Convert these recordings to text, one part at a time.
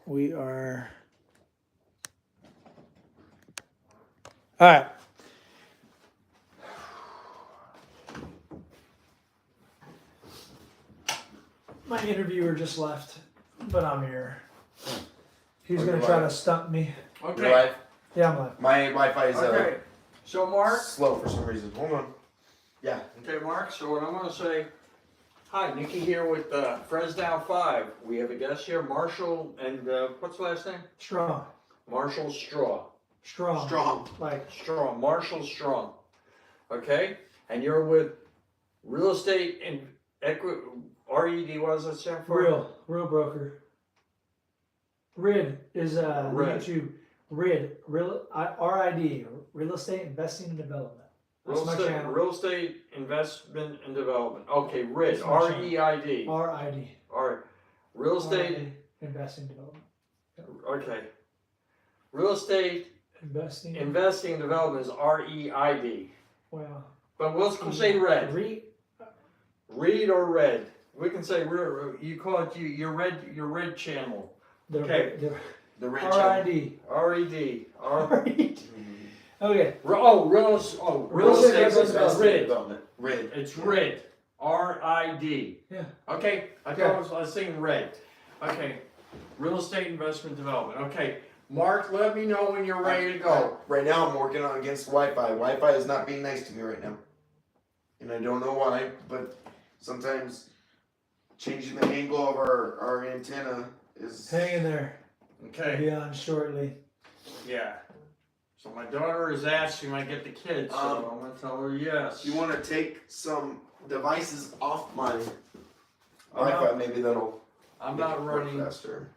We are. All right. My interviewer just left, but I'm here. He's going to try to stump me. Okay. You're live? Yeah, I'm live. My Wi-Fi is Okay. So Mark. slow for some reason. Hold on. Yeah. Okay, Mark. So what I'm going to say. Hi, Nicki here with Fresno 5. We have a guest here, Marshall, and what's the last name? Strong. Marshall Straw. Strong. Strong. Like Strong. Marshall Strong. Okay? And you're with Real Estate and R.I.D. What does that stand for? real broker. R.I.D. is R.I.D. R.I.D. Real Estate Investing and Development. That's my channel. Real Estate Investment and Development. Okay, R.I.D. That's my channel. R-E-I-D. R.I.D. Alright. Real Estate. R.I.D. Investing and Development. Okay. Real Estate Investing. Investing and Development is R-E-I-D. Wow. But we'll say red. Read or red. We can say you call it your red channel. Okay. The red R.I.D. R-E-D. R.I.D. Okay. Real estate development. RID. It's red. R-I-D. Yeah. Okay. I thought I was saying red. Okay. Real Estate Investment Development. Okay. Mark, let me know when you're ready to go. Right now I'm working on against Wi-Fi. Wi-Fi is not being nice to me right now. And I don't know why, but sometimes changing the angle of our antenna is... Hang in there. Okay. Be on shortly. Yeah. So my daughter is asking when I get the kids, so I'm going to tell her yes. You want to take some devices off my Wi-Fi, maybe that'll I'm make not it work running. faster.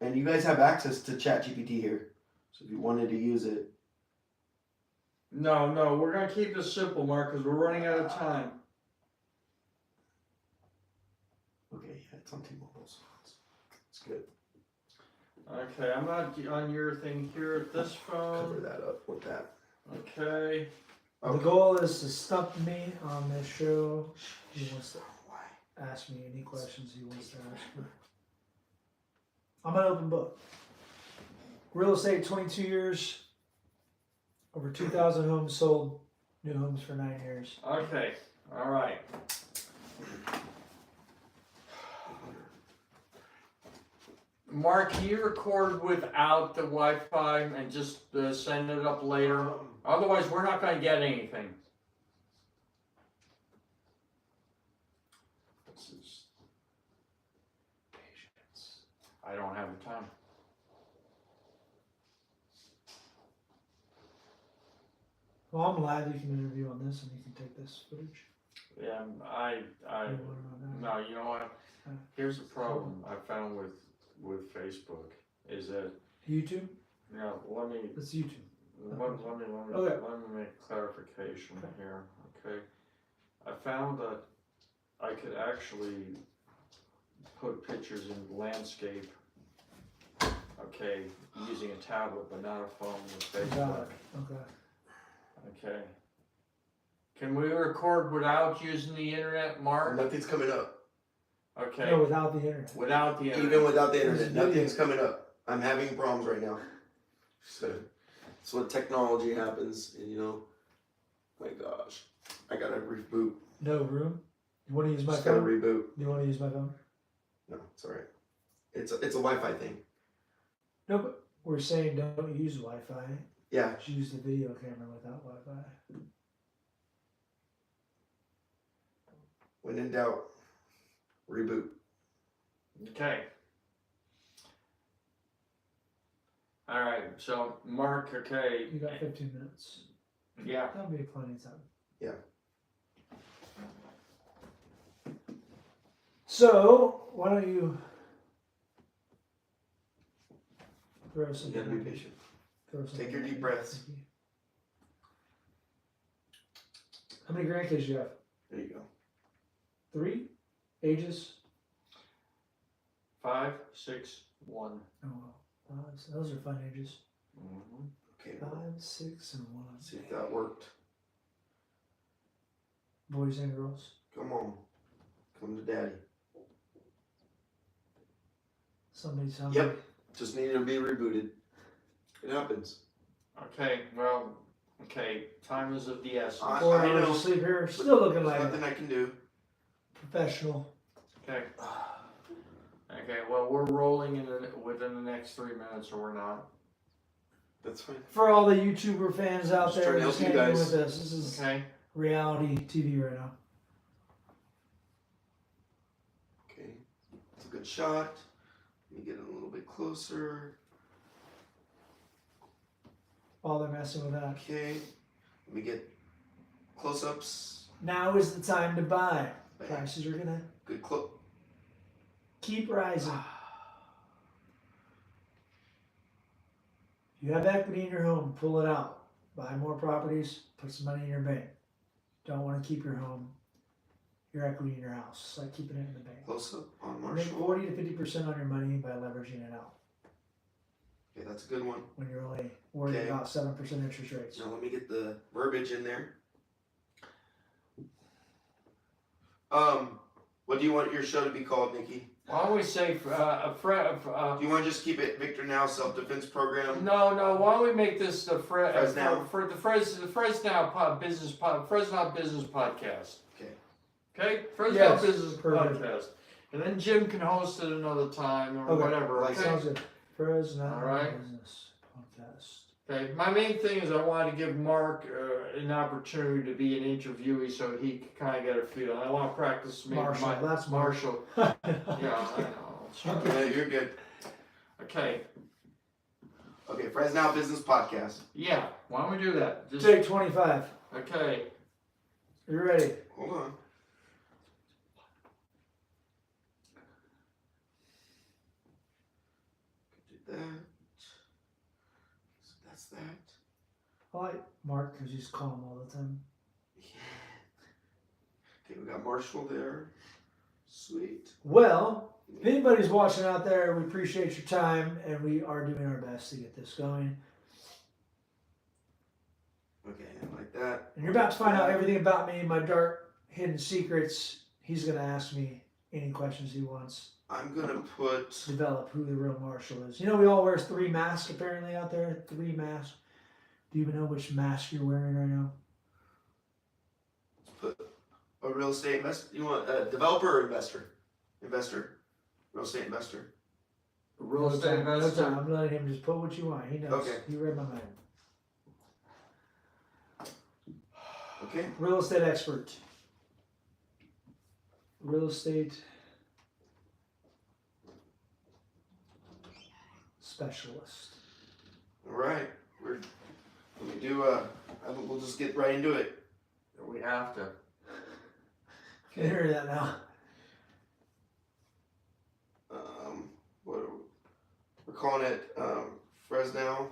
And you guys have access to ChatGPT here, so if you wanted to use it. No, we're going to keep this simple, Mark, because we're running out of time. Okay, yeah, it's on T-Mobile, so it's good. Okay, I'm not on your thing here at this phone. Cover that up with that. Okay. The goal is to stump me on this show. He wants to ask me any questions he wants to ask me. I'm an open book. Real estate, 22 years. Over 2,000 homes sold. New homes for 9 years. Okay. All right. Mark, can you record without the Wi-Fi and just send it up later? Otherwise, we're not going to get anything. This is patience. I don't have the time. Well, I'm live. You can interview on this and you can take this footage. Yeah, no, you know what? Here's the problem I found with Facebook is that YouTube? yeah, let me It's YouTube. let me make clarification here. Okay, I found that I could actually put pictures in landscape. Okay, using a tablet, but not a phone with Got Facebook. it. Okay. Okay. Can we record without using the internet, Mark? Nothing's coming up. Okay. No, without the internet. Without the internet. Even without the internet, There's nothing's coming up. I'm having problems right now. So that's what technology happens, and you know, my gosh, I gotta reboot. No room? You want to use my Just gotta phone? reboot. You want to use my phone? No, it's alright. It's a Wi-Fi thing. No, but we're saying don't use Wi-Fi. Yeah. Just use the video camera without Wi-Fi. When in doubt, reboot. Okay. All right. So, Mark, okay. You got 15 minutes. Yeah. That'll be plenty of time. Yeah. So, why don't you throw You something? gotta be patient. Take your deep breaths. You. How many grandkids do you have? There you go. 3? Ages? 5, 6, 1. Oh, well. So those are fun ages. Mm-hmm. Okay. 5, 6, and 1. See if that worked. Boys and girls. Come on. Come to daddy. Somebody. Yep. Just needed to be rebooted. It happens. Okay, well, time is of the essence. 4 I hours know. of sleep here. Still looking There's like nothing I can do. Okay. professional. Okay, well, we're rolling within the next 3 minutes, or we're not. That's fine. For all the YouTuber fans out Just there, trying to just help you hanging guys. with us. This is Okay. reality TV right now. Okay. It's a good shot. Let me get it a little bit closer. While they're messing with that. Okay. Let me get close-ups. Now is the time to buy. Prices are gonna Good close. keep rising. If you have equity in your home, pull it out. Buy more properties, put some money in your bank. Don't want to keep your home, your equity in your house. It's like keeping it in the bank. Close-up on Make Marshall. 40 to 50% on your money by leveraging it out Okay, that's a good one. when you're only worried Okay. about 7% interest rates. Now let me get the verbiage in there. What do you want your show to be called, Nicki? Why don't we say, Do you want to just keep it Victor Now Self-Defense Program? no, why don't we make this the Fresnow? for the Fresnow Business Podcast. Okay. Okay? Fresnow Yes, Business perfect. Podcast. And then Jim can host it another time or Okay, whatever, like okay? Sounds good. Fresno All right. Business Podcast. Okay, my main thing is I wanted to give Mark an opportunity to be an interviewee so he could kind of get a feel. I want to practice Marshall, that's Marshall. Yeah, I know. It's fine. Okay, you're good. Okay, Okay, Fresno Business Podcast. yeah, why don't we do that? Just, Take 25. okay, You ready? Hold on. Do that. So that's that. I like Mark because he's calm all the time. Okay, we got Marshall there. Sweet. Well, if anybody's watching out there, we appreciate your time and we are doing our best to get this going. Okay, like that. And you're about to find out everything about me, my dark hidden secrets. He's going to ask me any questions he wants. I'm gonna put. Develop who the real Marshall is. You know, we all wear 3 masks apparently out there. 3 masks. Do you even know which mask you're wearing right now? Put a real estate investor. You want a developer or investor? Investor. Real estate investor. real No estate time, no investor. time. I'm letting him just put what you want. He knows. Okay. He read my mind. Okay. Real estate expert. Real estate specialist. All right. Let me do. We'll just get right into it. We have to. Can you hear that now? We're calling it Fresno.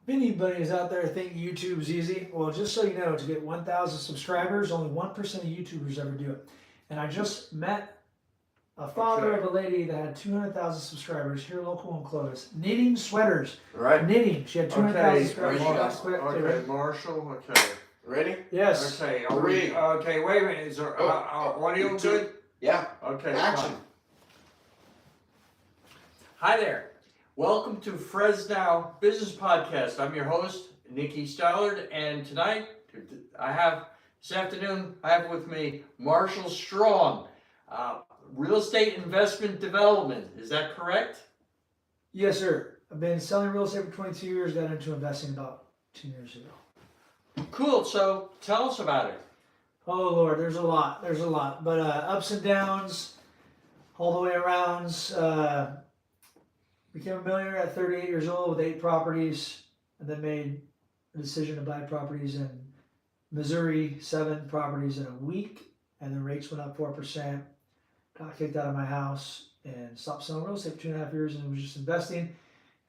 If anybody is out there thinking YouTube's easy, well, just so you know, to get 1,000 subscribers, only 1% of YouTubers ever do it. And I just met a father Okay. of a lady that had 200,000 subscribers here local in Clovis, knitting sweaters. All right. Knitting. She had 200,000 Okay, subscribers. Mar- That's quick. okay, Marshall, okay. Ready? Yes. Okay, are Three. we, okay, wait a minute, is our audio two. good? Yeah. Okay, Action. fine. Hi there. Welcome to Fresnow Business Podcast. I'm your host, Nicki Stallard, and tonight, this afternoon, I have with me Marshal Strang, real estate investment development. Is that correct? Yes, sir. I've been selling real estate for 22 years, got into investing about 2 years ago. Cool, so tell us about it. Oh, Lord, there's a lot. There's a lot. But ups and downs, all the way around. Became a millionaire at 38 years old with 8 properties, and then made a decision to buy properties in Missouri, 7 properties in a week, and the rates went up 4%. Got kicked out of my house and stopped selling real estate for 2.5 years and was just investing.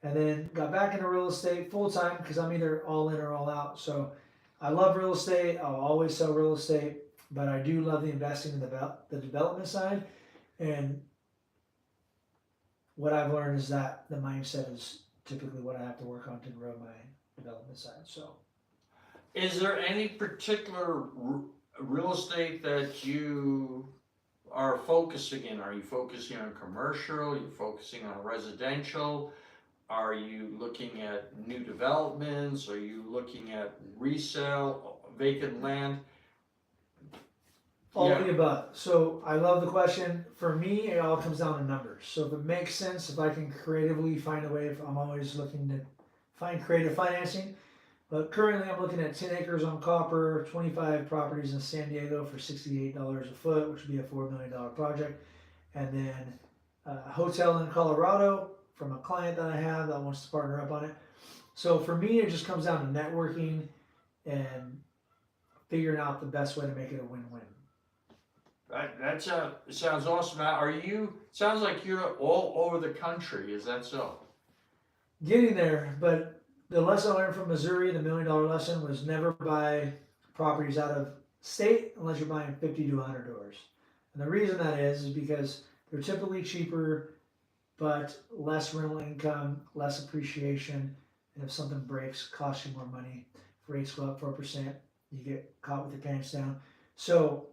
And then got back into real estate full time because I'm either all in or all out. So I love real estate. I'll always sell real estate, but I do love the investing in the development side. And what I've learned is that the mindset is typically what I have to work on to grow my development side. So, Is there any particular real estate that you are focusing in? Are you focusing on commercial? Are you focusing on residential? Are you looking at new developments? Are you looking at resale, vacant land? All of the above. So I love the question. For me, it all comes down to numbers. So if it makes sense, if I can creatively find a way, if I'm always looking to find creative financing. But currently I'm looking at 10 acres on Copper, 25 properties in San Diego for $68 a foot, which would be a $4 million project. And then a hotel in Colorado from a client that I have that wants to partner up on it. So for me, it just comes down to networking and figuring out the best way to make it a win-win. That sounds awesome. Now, sounds like you're all over the country, is that so? Getting there, but the lesson I learned from Missouri, the $1 million lesson, was never buy properties out of state unless you're buying 50 to 100 doors. And the reason that is because they're typically cheaper, but less rental income, less appreciation, and if something breaks, costs you more money. If rates go up 4%, you get caught with your pants down. So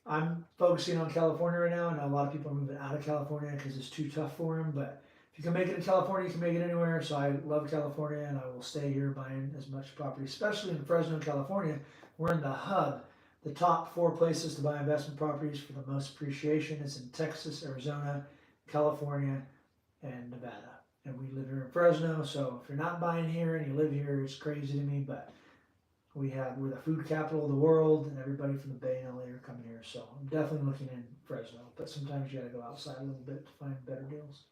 I'm focusing on California right now, and a lot of people are moving out of California because it's too tough for them. But if you can make it in California, you can make it anywhere. So I love California, and I will stay here buying as much property, especially in Fresno, California. We're in the hub. The top 4 places to buy investment properties for the most appreciation is in Texas, Arizona, California, and Nevada. And we live here in Fresno, so if you're not buying here and you live here, it's crazy to me, but we're the food capital of the world, and everybody from the Bay and LA are coming here. So I'm definitely looking in Fresno, but sometimes you got to go outside a little bit to find better deals.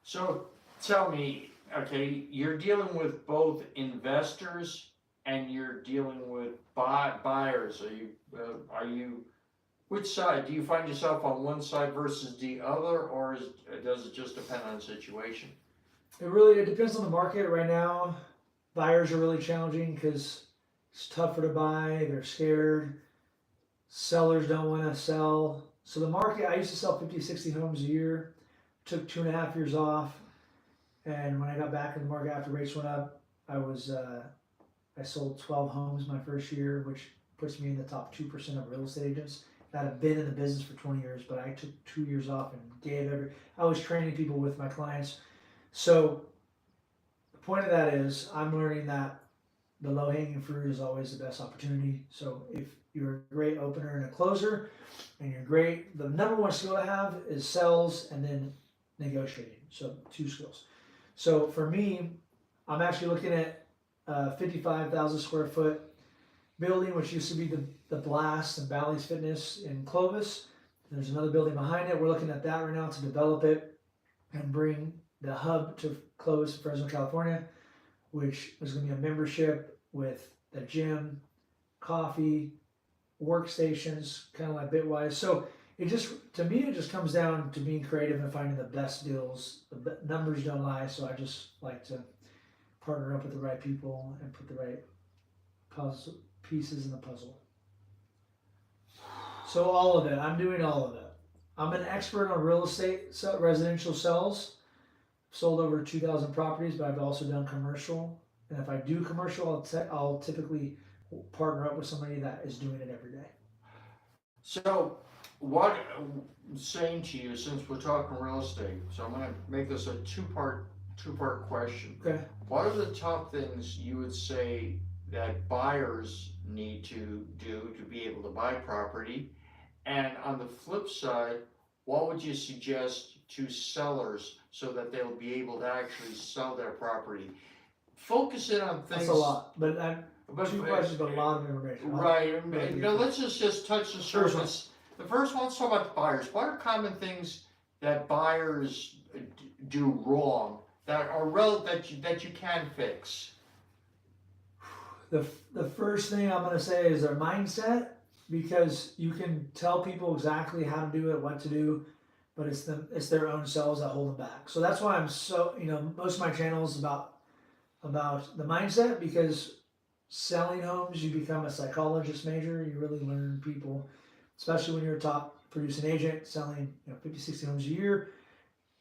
So tell me, okay, you're dealing with both investors and you're dealing with buyers. Are you which side? Do you find yourself on one side versus the other, or does it just depend on the situation? It depends on the market. Right now, buyers are really challenging because it's tougher to buy. They're scared. Sellers don't want to sell. So the market, I used to sell 50, 60 homes a year. Took 2.5 years off. And when I got back in the market after rates went up, I sold 12 homes my first year, which puts me in the top 2% of real estate agents that have been in the business for 20 years. But I took 2 years off and I was training people with my clients. So the point of that is I'm learning that the low-hanging fruit is always the best opportunity. So if you're a great opener and a closer, and you're great, the number one skill to have is sales and then negotiating. So 2 skills. So for me, I'm actually looking at a 55,000 square foot building, which used to be the Blast and Bally's Fitness in Clovis. There's another building behind it. We're looking at that right now to develop it and bring the hub to Clovis, Fresno, California, which is going to be a membership with the gym, coffee, workstations, kind of like Bitwise. So to me, it just comes down to being creative and finding the best deals. The numbers don't lie, so I just like to partner up with the right people and put the right puzzle pieces in the puzzle. So all of it, I'm doing all of it. I'm an expert on real estate, residential sales. Sold over 2,000 properties, but I've also done commercial. And if I do commercial, I'll typically partner up with somebody that is doing it every day. So what I'm saying to you, since we're talking real estate, so I'm going to make this a two-part question. Okay. What are the top things you would say that buyers need to do to be able to buy property? And on the flip side, what would you suggest to sellers so that they'll be able to actually sell their property? Focus in on things. That's a lot, but 2 questions, but a lot of information. Right. No, let's just touch the surface. The first one, let's talk about the buyers. What are common things that buyers do wrong that are that you can fix? The first thing I'm going to say is their mindset, because you can tell people exactly how to do it, what to do, but it's their own selves that hold them back. So that's why I'm so, most of my channel is about the mindset, because selling homes, you become a psychologist major. You really learn people, especially when you're a top producing agent selling 50, 60 homes a year.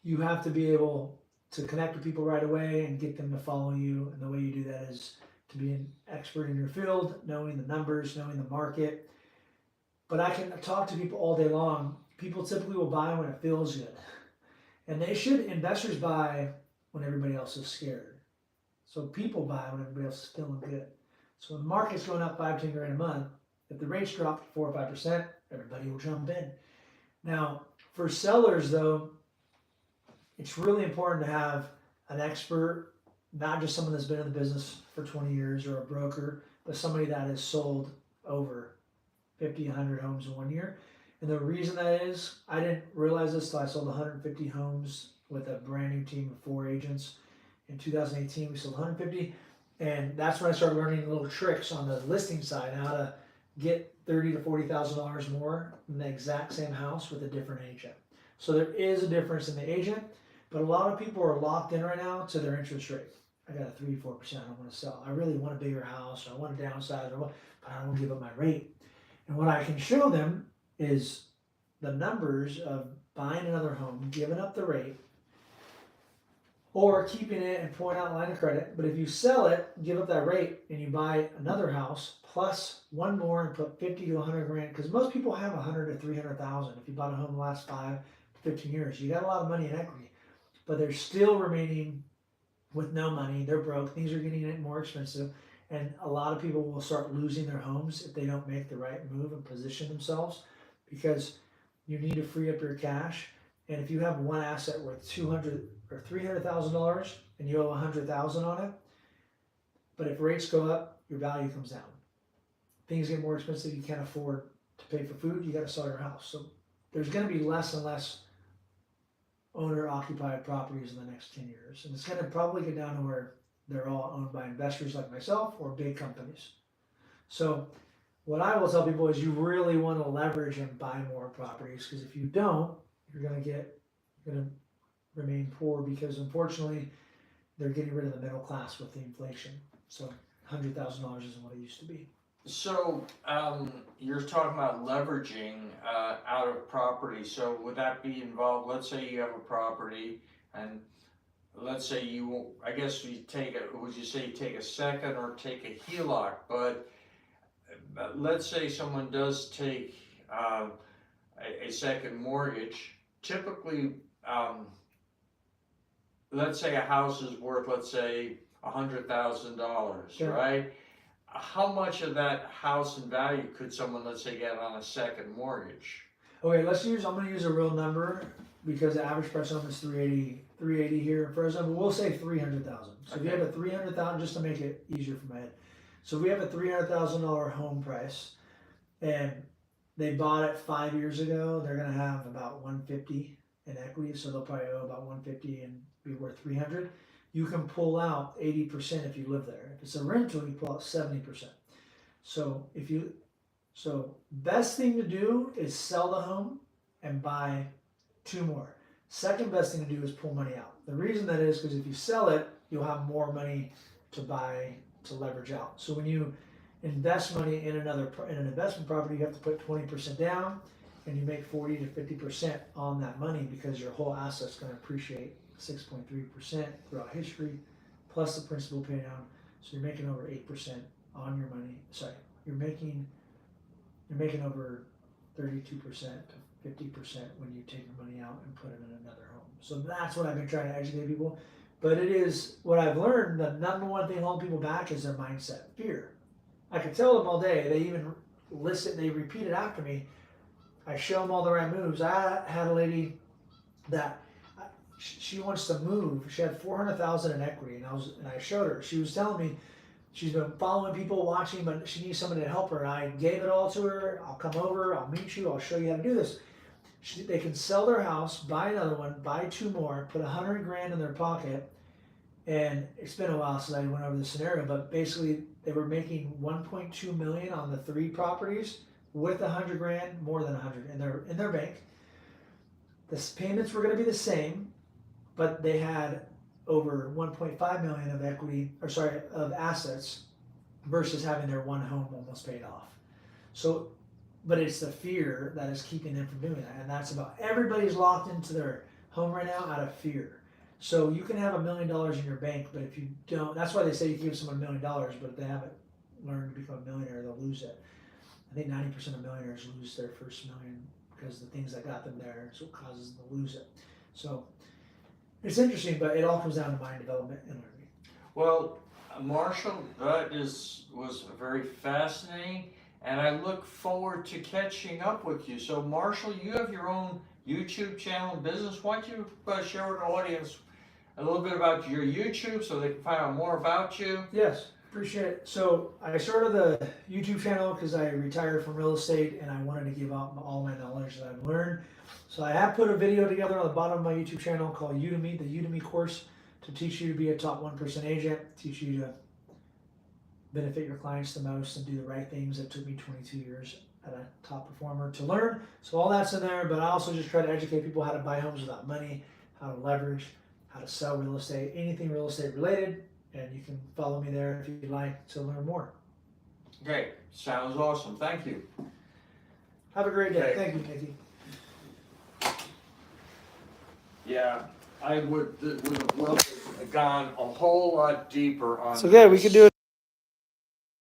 You have to be able to connect with people right away and get them to follow you. And the way you do that is to be an expert in your field, knowing the numbers, knowing the market, But I can talk to people all day long. People typically will buy when it feels good. And investors buy when everybody else is scared. So people buy when everybody else is feeling good. So when the market's going up 5-10 grand a month, if the rates drop to 4 or 5%, everybody will jump in. Now, for sellers though, it's really important to have an expert, not just someone that's been in the business for 20 years or a broker, but somebody that has sold over 50, 100 homes in 1 year. And the reason that is, I didn't realize this till I sold 150 homes with a brand new team of 4 agents. In 2018, we sold 150. And that's when I started learning little tricks on the listing side, how to get $30,000 to $40,000 more in the exact same house with a different agent. So there is a difference in the agent, but a lot of people are locked in right now to their interest rate. I got a 3-4%, I want to sell. I really want a bigger house, or I want to downsize, but I don't want to give up my rate. And what I can show them is the numbers of buying another home, giving up the rate, or keeping it and pulling out a line of credit. But if you sell it, give up that rate, and you buy another house plus one more and put 50 to 100 grand, because most people have 100 to 300,000. If you bought a home in the last 5 to 15 years, you got a lot of money in equity, but they're still remaining with no money. They're broke. Things are getting more expensive, and a lot of people will start losing their homes if they don't make the right move and position themselves, because you need to free up your cash. And if you have one asset worth $200,000 or $300,000 and you owe $100,000 on it, but if rates go up, your value comes down. Things get more expensive. You can't afford to pay for food. You got to sell your house. So there's going to be less and less owner-occupied properties in the next 10 years, and it's going to probably get down to where they're all owned by investors like myself or big companies. So what I will tell people is you really want to leverage and buy more properties, because if you don't, you're going to remain poor, because unfortunately they're getting rid of the middle class with the inflation. So $100,000 isn't what it used to be. So you're talking about leveraging out of property. So would that be involved? Let's say you have a property, and let's say I guess would you say you take a second or take a HELOC? But let's say someone does take a second mortgage. Typically, let's say a house is worth, let's say, $100,000, Sure. right? How much of that house in value could someone, let's say, get on a second mortgage? Okay, I'm going to use a real number, because the average price home is 380 here in Fresno, but we'll say 300,000. So if you have a 300,000, just to make it easier for my head. So if we have a $300,000 home price, and they bought it 5 years ago, they're going to have about 150 in equity, so they'll probably owe about 150 and be worth 300. You can pull out 80% if you live there. If it's a rental, you pull out 70%. So best thing to do is sell the home and buy 2 more. Second best thing to do is pull money out. The reason that is because if you sell it, you'll have more money to leverage out. So when you invest money in an investment property, you have to put 20% down, and you make 40 to 50% on that money, because your whole asset's going to appreciate 6.3% throughout history, plus the principal pay down. So you're making over 8% on your money. Sorry, you're making over 32% to 50% when you take your money out and put it in another home. So that's what I've been trying to educate people. But it is what I've learned, the number one thing holding people back is their mindset, fear. I can tell them all day. They even they repeat it after me. I show them all the right moves. I had a lady that she wants to move. She had $400,000 in equity, and I showed her. She was telling me she's been following people, watching, but she needs somebody to help her. And I gave it all to her. I'll come over. I'll meet you. I'll show you how to do this. They can sell their house, buy another one, buy 2 more, put 100 grand in their pocket. And it's been a while since I went over the scenario, but basically they were making 1.2 million on the 3 properties with 100 grand, more than 100 in their bank. The payments were going to be the same, but they had over 1.5 million of equity, of assets, versus having their one home almost paid off. So, but it's the fear that is keeping them from doing that, and that's about everybody's locked into their home right now out of fear. So you can have $1 million in your bank, but if you don't, that's why they say you give someone $1 million, but if they haven't learned to become a millionaire, they'll lose it. I think 90% of millionaires lose their first million because the things that got them there is what causes them to lose it. So it's interesting, but it all comes down to mind development and learning. Well, Marshall, that was very fascinating, and I look forward to catching up with you. So, Marshall, you have your own YouTube channel and business. Why don't you share with the audience a little bit about your YouTube so they can find out more about you? Yes, appreciate it. So I started the YouTube channel because I retired from real estate and I wanted to give out all my knowledge that I've learned. So I have put a video together on the bottom of my YouTube channel called Udemy, the Udemy course, to teach you to be a top 1% agent, teach you to benefit your clients the most and do the right things. It took me 22 years at a top performer to learn. So all that's in there, but I also just try to educate people how to buy homes without money, how to leverage, how to sell real estate, anything real estate related, and you can follow me there if you'd like to learn more. Okay, sounds awesome. Thank you. Have a great day. Okay. Thank you, Nicki. Yeah, I would have loved to have gone a whole lot deeper on So, yeah, we this. could do it.